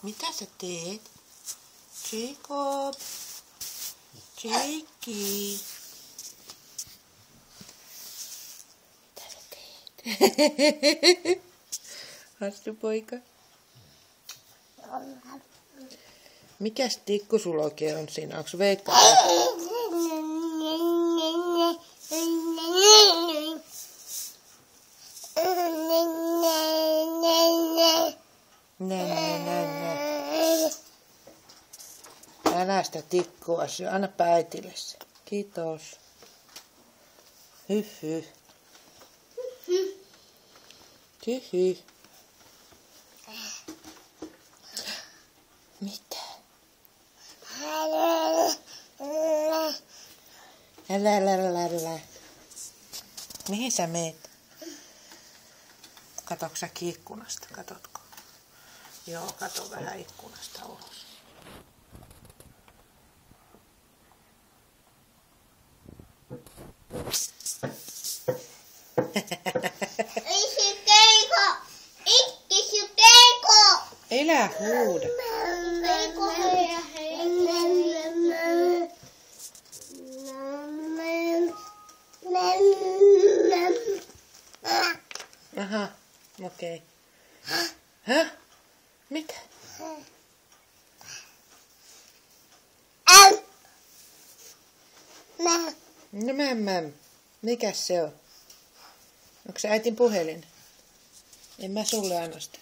Mitä sä teet? Jacob. Jakey. Mitä sä teet? Hassu poika. Mikäs tikku sulla oikein on siinä? Onks Veikka? Älä sitä tikkua syö. Anna äitille se. Kiitos. Hyhy. Hyhy. Mitä? Älä. Mihin sä meet? Katotko sä ikkunasta? Katotko? Joo, kato vähän ikkunasta ulos. Elä huuda. Aha, okei. Häh? Mitä? No mäm. Mikäs se on? Onko se äitin puhelin? En mä sulle anna sitä.